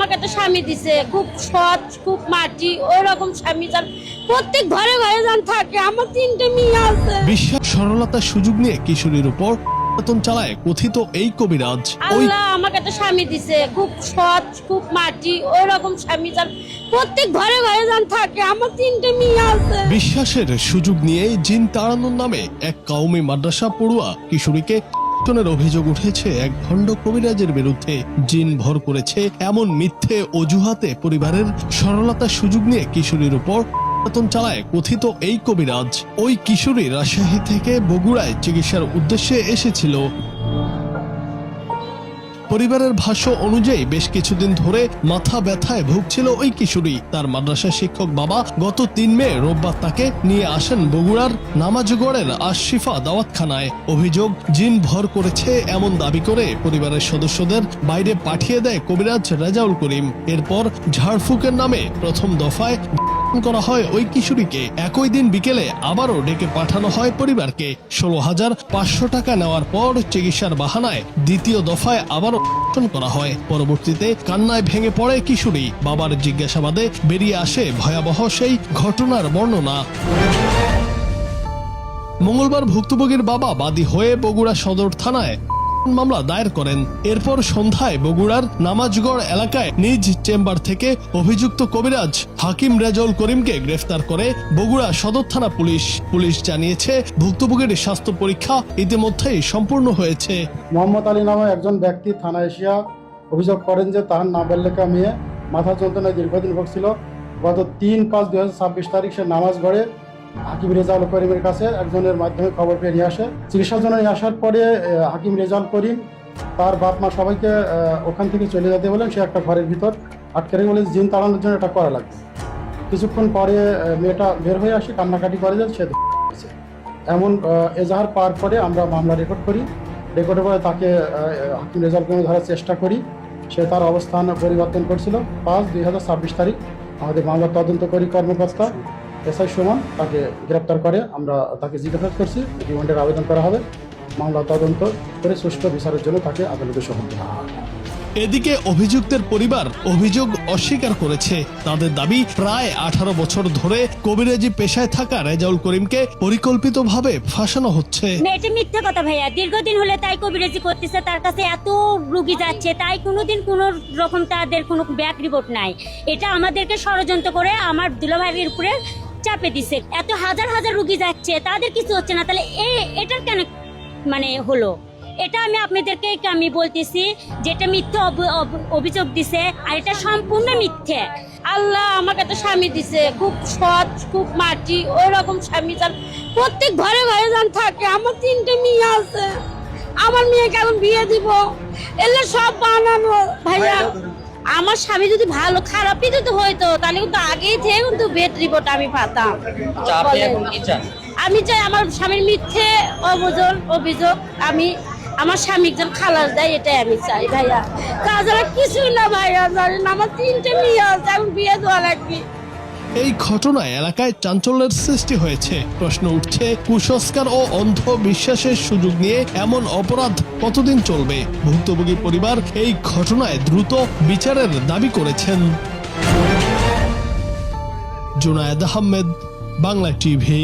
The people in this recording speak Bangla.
আমাকে তো স্বামী দিছে, খুব সৎ, খুব মাটি, ওই রকম স্বামী যান প্রত্যেক ঘরে ঘরে যান থাকে। আমার 3টে মেয়ে আছে। বিশ্বাস সরলতার সুযোগ নিয়ে কিশোরীর উপর নির্যাতন চালায় কথিত এই কবিরাজ। আল্লাহ আমাকে তো স্বামী দিছে, খুব সৎ, খুব মাটি, ওই রকম স্বামী যান প্রত্যেক ঘরে ঘরে যান থাকে। আমার 3টে মেয়ে আছে। বিশ্বাসের সুযোগ নিয়ে জিন তাড়ানোর নামে এক কওমি মাদ্রাসা পড়ুয়া কিশোরীকে ধর্ষণের অভিযোগ উঠেছে এক ভণ্ড কবিরাজের বিরুদ্ধে। জিন ভর করেছে এমন মিথ্যে অজুহাতে পরিবারের সরলতার সুযোগ নিয়ে কিশোরীর উপর নির্যাতন চালায় কথিত এই কবিরাজ। ওই কিশোরী রাজশাহী থেকে বগুড়ায় চিকিৎসার উদ্দেশ্যে এসেছিল। পরিবারের ভাষ্য অনুযায়ী বেশ কিছুদিন ধরে মাথা ব্যথায় ভুগছিল ওই কিশোরী। তার মাদ্রাসা শিক্ষক বাবা গত 3 মে রোববার তাকে নিয়ে আসেন বগুড়ার নামাজগড়ের আশিফা দাওয়াতখানায়। অভিযোগ, জিন ভর করেছে এমন দাবি করে পরিবারের সদস্যদের বাইরে পাঠিয়ে দেয় কবিরাজ রেজাউল করিম। এরপর ঝাড়ফুঁকের নামে প্রথম দফায় করা হয় ওই কিশোরীকে। একই দিন বিকেলে আবারও ডেকে পাঠানো হয় পরিবারকে। 16,500 টাকা নেওয়ার পর চিকিৎসার বাহানায় দ্বিতীয় দফায় আবারও করা হয়। পরবর্তীতে কান্নায় ভেঙে পড়ে কিশোরী। বাবার জিজ্ঞাসাবাদে বেরিয়ে আসে ভয়াবহ সেই ঘটনার বর্ণনা। মঙ্গলবার ভুক্তভোগীর বাবা বাদী হয়ে বগুড়া সদর থানায় মামলা দায়ের করেন। এরপর সন্ধ্যায় বগুড়ার নামাজগড় এলাকায় নিজ চেম্বার থেকে অভিযুক্ত কবিরাজ হাকিম রেজাউল করিমকে গ্রেফতার করে বগুড়া সদর থানা পুলিশ। পুলিশ জানিয়েছে ভুক্তভোগীর স্বাস্থ্য পরীক্ষা ইতিমধ্যেই সম্পূর্ণ হয়েছে। মোহাম্মদ আলী নামে একজন ব্যক্তি থানায় এসিয়া অভিযোগ করেন যে তার নাবালিকা মেয়ে মাথা যন্ত্রণায় দীর্ঘদিন ভুগছিল। গত 3/5/2026 তারিখ সে নামাজগড়ে হাকিম রেজাউল করিমের কাছে একজনের মাধ্যমে খবর পেয়ে নিয়ে আসে। চিকিৎসার জন্য নিয়ে আসার পরে হাকিম রেজাউল করিম তার বাপ মা সবাইকে ওখান থেকে চলে যেতে বলেন। সে একটা ঘরের ভিতর আটকে রেখে বলে জিন তাড়ানোর জন্য এটা করা লাগবে। কিছুক্ষণ পরে মেয়েটা বের হয়ে আসে, কান্নাকাটি করে যে সে এমন এজাহার পাওয়ার পরে আমরা মামলা রেকর্ড করি। রেকর্ডের পরে তাকে হাকিম রেজাউল করিমে ধরার চেষ্টা করি। সে তার অবস্থান পরিবর্তন করছিল। 5/2026 তারিখ আমাদের মামলা তদন্তকারী কর্মকর্তা এসআই সুমন তাকে গ্রেপ্তার করে। আমরা তাকে জিজ্ঞাসাবাদ করছি, রিমান্ডের আবেদন করা হবে। মামলা তদন্ত করে সুষ্ঠু বিচারের জন্য তাকে আদালতে সোপর্দ করা হবে। এদিকে অভিযুক্তের পরিবার অভিযোগ অস্বীকার করেছে। তাদের দাবি, প্রায় 18 বছর ধরে কবিরাজি পেশায় থাকা রেজাউল করিমকে পরিকল্পিতভাবে ফাঁসানো হচ্ছে। এটা মিথ্যা কথা ভাইয়া। দীর্ঘদিন হলে তাই কবিরাজি করতেছে, তার কাছে এত রোগী যাচ্ছে, তাই কোনোদিন কোনো রকম তাদের কোনো ব্যাক রিপোর্ট নাই। এটা আমাদেরকে ষড়যন্ত্র করে আমার দুলাভাইয়ের উপরে চাপে দিছে। এত হাজার হাজার রোগী যাচ্ছে, তাদের কিছু হচ্ছে না, তাহলে এটার কেন হলো? এটা আমি আপনাদেরকে আমি বলতেছি, যেটা মিথ্যে অভিযোগ দিছে, আর এটা সম্পূর্ণ মিথ্যে। আল্লাহ আমাকে তো স্বামী দিছে, খুব সৎ, খুব মাটি, ওই রকম স্বামী যান প্রত্যেক ঘরে ঘরে যান থাকে। আমার 3টে মেয়ে আছে। আমার মেয়েকে এখন বিয়ে দিব, এলে সব বানানো ভাইয়া। আমার স্বামী যদি ভালো, খারাপই যদি হইতো তাহলে কিন্তু আগেই থেকে কিন্তু বেড রিপোর্ট আমি পাতাম। আমি চাই আমার স্বামীর মিথ্যে অভিযোগ আমি আমার স্বামী একজন খালাস দেয়, এটাই আমি চাই ভাইয়া। তাছাড়া কিছুই না ভাইয়া। জানেন আমার 3টে মেয়ে আছে, এখন বিয়ে দেওয়া লাগবে। এই ঘটনায় এলাকায় চাঞ্চল্যের সৃষ্টি হয়েছে। প্রশ্ন উঠছে, কুসংস্কার ও অন্ধ বিশ্বাসের সুযোগ নিয়ে এমন অপরাধ কতদিন চলবে? ভুক্তভোগী পরিবার এই ঘটনায় দ্রুত বিচারের দাবি করেছেন। জুনায়েদ আহমেদ, বাংলা টিভি।